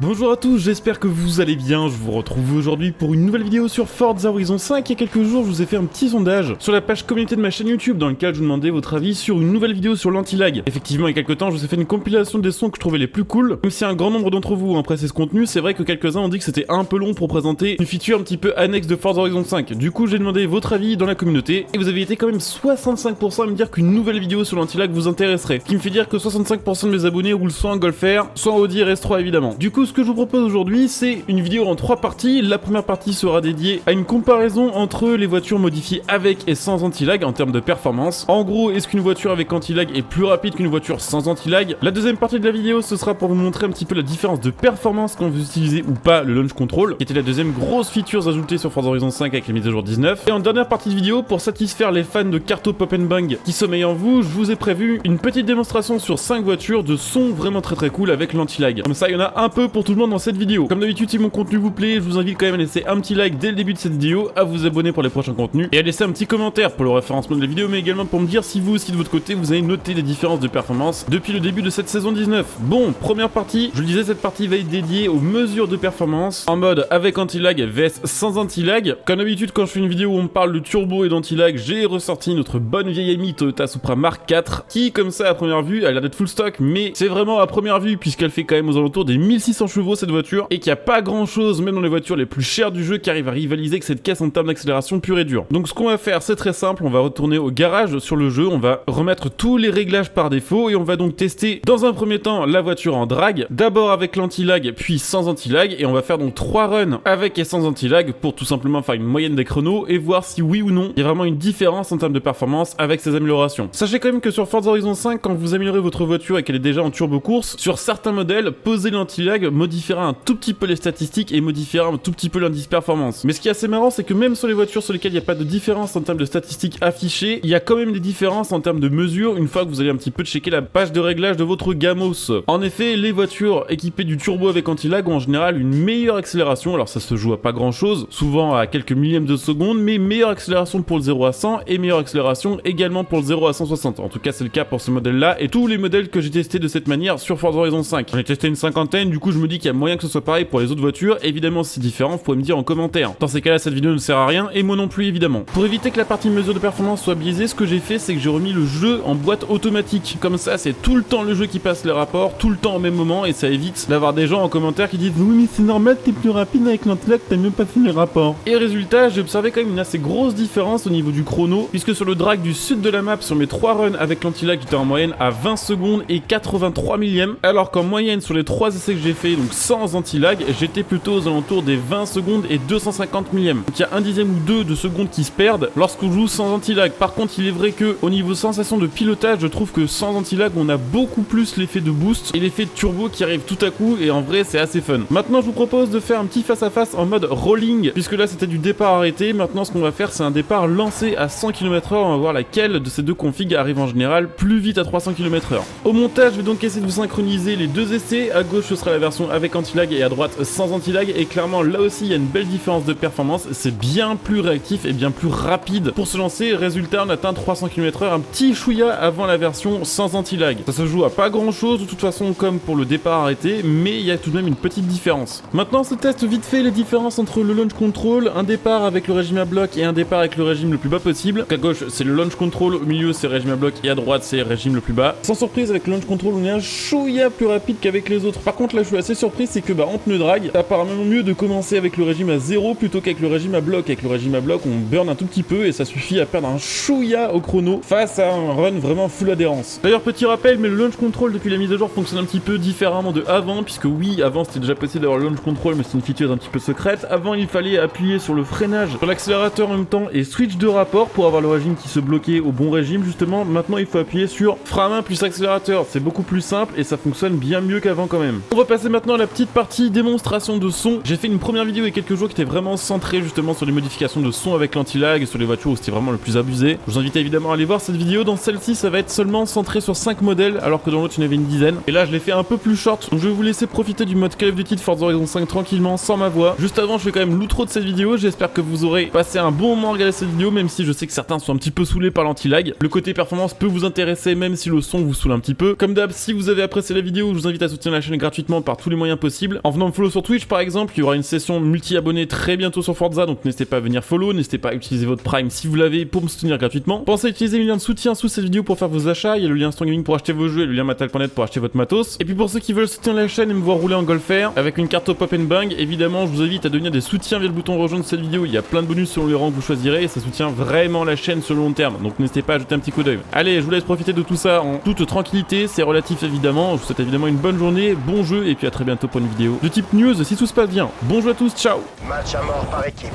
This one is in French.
Bonjour à tous, j'espère que vous allez bien, je vous retrouve aujourd'hui pour une nouvelle vidéo sur Forza Horizon 5. Il y a quelques jours, je vous ai fait un petit sondage sur la page communauté de ma chaîne YouTube dans lequel je vous demandais votre avis sur une nouvelle vidéo sur l'anti-lag. Effectivement, il y a quelques temps, je vous ai fait une compilation des sons que je trouvais les plus cool. Même si un grand nombre d'entre vous ont apprécié ce contenu, c'est vrai que quelques-uns ont dit que c'était un peu long pour présenter une feature un petit peu annexe de Forza Horizon 5. Du coup, j'ai demandé votre avis dans la communauté et vous avez été quand même 65% à me dire qu'une nouvelle vidéo sur l'anti-lag vous intéresserait. Ce qui me fait dire que 65% de mes abonnés roulent soit en Golf R, soit en Audi RS3 évidemment. Du coup, ce que je vous propose aujourd'hui, c'est une vidéo en 3 parties. La première partie sera dédiée à une comparaison entre les voitures modifiées avec et sans anti-lag en termes de performance. En gros, est-ce qu'une voiture avec anti-lag est plus rapide qu'une voiture sans anti-lag? La deuxième partie de la vidéo, ce sera pour vous montrer un petit peu la différence de performance quand vous utilisez ou pas le launch control, qui était la deuxième grosse feature ajoutée sur Forza Horizon 5 avec la mise à jour 19. Et en dernière partie de vidéo, pour satisfaire les fans de Carto Pop and Bang qui sommeillent en vous, je vous ai prévu une petite démonstration sur 5 voitures de son vraiment très cool avec l'anti-lag. Comme ça, il y en a un peu pour tout le monde dans cette vidéo. Comme d'habitude, si mon contenu vous plaît, je vous invite quand même à laisser un petit like dès le début de cette vidéo, à vous abonner pour les prochains contenus et à laisser un petit commentaire pour le référencement de la vidéo, mais également pour me dire si vous aussi de votre côté vous avez noté des différences de performance depuis le début de cette saison 19. Bon, première partie, je le disais, cette partie va être dédiée aux mesures de performance en mode avec anti-lag vs sans anti-lag. Comme d'habitude, quand je fais une vidéo où on parle de turbo et d'anti-lag, j'ai ressorti notre bonne vieille amie Toyota Supra Mark IV qui, comme ça à première vue, a l'air d'être full stock, mais c'est vraiment à première vue puisqu'elle fait quand même aux alentours des 1600 chevaux cette voiture et qu'il n'y a pas grand chose, même dans les voitures les plus chères du jeu, qui arrive à rivaliser avec cette caisse en termes d'accélération pure et dure. Donc ce qu'on va faire, c'est très simple, on va retourner au garage sur le jeu, on va remettre tous les réglages par défaut et on va donc tester dans un premier temps la voiture en drag, d'abord avec l'anti-lag puis sans anti-lag, et on va faire donc 3 runs avec et sans anti-lag pour tout simplement faire une moyenne des chronos et voir si oui ou non il y a vraiment une différence en termes de performance avec ces améliorations. Sachez quand même que sur Forza Horizon 5, quand vous améliorez votre voiture et qu'elle est déjà en turbo course, sur certains modèles, poser l'anti-lag modifiera un tout petit peu les statistiques et modifiera un tout petit peu l'indice performance. Mais ce qui est assez marrant, c'est que même sur les voitures sur lesquelles il n'y a pas de différence en termes de statistiques affichées, il y a quand même des différences en termes de mesures une fois que vous allez un petit peu checker la page de réglage de votre Gamos. En effet, les voitures équipées du turbo avec anti-lag ont en général une meilleure accélération, alors ça se joue à pas grand chose, souvent à quelques millièmes de seconde, mais meilleure accélération pour le 0 à 100 et meilleure accélération également pour le 0 à 160. En tout cas, c'est le cas pour ce modèle-là et tous les modèles que j'ai testés de cette manière sur Forza Horizon 5. J'en ai testé une cinquantaine, du coup je me dis qu'il y a moyen que ce soit pareil pour les autres voitures. Évidemment, si c'est différent, vous pouvez me dire en commentaire. Dans ces cas-là, cette vidéo ne sert à rien, et moi non plus évidemment. Pour éviter que la partie mesure de performance soit biaisée, ce que j'ai fait, c'est que j'ai remis le jeu en boîte automatique. Comme ça, c'est tout le temps le jeu qui passe les rapports, tout le temps au même moment, et ça évite d'avoir des gens en commentaire qui disent « Oui, mais c'est normal, t'es plus rapide avec l'anti-lag, t'as mieux passé les rapports. » Et résultat, j'ai observé quand même une assez grosse différence au niveau du chrono, puisque sur le drag du sud de la map, sur mes 3 runs avec l'anti-lag, j'étais en moyenne à 20 secondes et 83 millièmes, alors qu'en moyenne sur les 3 essais que j'ai fait, donc sans anti-lag, j'étais plutôt aux alentours des 20 secondes et 250 millièmes. Donc il y a un dixième ou deux de secondes qui se perdent lorsqu'on joue sans anti-lag. Par contre, il est vrai que au niveau sensation de pilotage, je trouve que sans anti-lag, on a beaucoup plus l'effet de boost et l'effet de turbo qui arrive tout à coup, et en vrai, c'est assez fun. Maintenant, je vous propose de faire un petit face-à-face en mode rolling, puisque là, c'était du départ arrêté. Maintenant, ce qu'on va faire, c'est un départ lancé à 100 km/h. On va voir laquelle de ces deux configs arrive en général plus vite à 300 km/h. Au montage, je vais donc essayer de vous synchroniser les deux essais. À gauche, ce sera la version avec anti-lag et à droite, sans anti-lag, et clairement, là aussi, il y a une belle différence de performance. C'est bien plus réactif et bien plus rapide pour se lancer. Résultat, on atteint 300 km/h, un petit chouïa avant la version sans anti-lag. Ça se joue à pas grand chose de toute façon, comme pour le départ arrêté, mais il y a tout de même une petite différence. Maintenant, on se teste vite fait les différences entre le launch control, un départ avec le régime à bloc et un départ avec le régime le plus bas possible. Donc à gauche, c'est le launch control, au milieu, c'est régime à bloc, et à droite, c'est régime le plus bas. Sans surprise, avec le launch control, on est un chouïa plus rapide qu'avec les autres. Par contre, là, je suis assez surpris, c'est que en pneu drag, ça apparemment mieux de commencer avec le régime à 0 plutôt qu'avec le régime à bloc. Avec le régime à bloc, on burn un tout petit peu et ça suffit à perdre un chouïa au chrono face à un run vraiment full adhérence. D'ailleurs, petit rappel, mais le launch control depuis la mise à jour fonctionne un petit peu différemment de avant, puisque oui, avant c'était déjà possible d'avoir le launch control, mais c'est une feature un petit peu secrète. Avant, il fallait appuyer sur le freinage, sur l'accélérateur en même temps et switch de rapport pour avoir le régime qui se bloquait au bon régime justement. Maintenant, il faut appuyer sur frein à main plus accélérateur. C'est beaucoup plus simple et ça fonctionne bien mieux qu'avant quand même. On va passer maintenant à la petite partie démonstration de son. J'ai fait une première vidéo il y a quelques jours qui était vraiment centrée justement sur les modifications de son avec l'anti-lag et sur les voitures où c'était vraiment le plus abusé. Je vous invite évidemment à aller voir cette vidéo. Dans celle-ci, ça va être seulement centré sur 5 modèles alors que dans l'autre il y en avait une dizaine. Et là, je l'ai fait un peu plus short. Donc je vais vous laisser profiter du mode Call of Duty de Forza Horizon 5 tranquillement sans ma voix. Juste avant, je fais quand même l'outro de cette vidéo. J'espère que vous aurez passé un bon moment à regarder cette vidéo, même si je sais que certains sont un petit peu saoulés par l'anti-lag. Le côté performance peut vous intéresser même si le son vous saoule un petit peu. Comme d'hab, si vous avez apprécié la vidéo, je vous invite à soutenir la chaîne gratuitement par tous les moyens possibles. En venant me follow sur Twitch par exemple, il y aura une session multi-abonnés très bientôt sur Forza, donc n'hésitez pas à venir follow, n'hésitez pas à utiliser votre Prime si vous l'avez pour me soutenir gratuitement. Pensez à utiliser le lien de soutien sous cette vidéo pour faire vos achats, il y a le lien Strong Gaming pour acheter vos jeux et le lien matal.net pour acheter votre matos. Et puis pour ceux qui veulent soutenir la chaîne et me voir rouler en Golf R avec une carte au Pop and Bang, évidemment je vous invite à devenir des soutiens via le bouton rejoindre cette vidéo, il y a plein de bonus selon le rang que vous choisirez et ça soutient vraiment la chaîne sur le long terme, donc n'hésitez pas à jeter un petit coup d'œil. Allez, je vous laisse profiter de tout ça en toute tranquillité, c'est relatif évidemment, je vous souhaite évidemment une bonne journée, bon jeu et puis à très bientôt pour une vidéo de type news si tout se passe bien. Bon jeu à tous, ciao. Match à mort par équipe.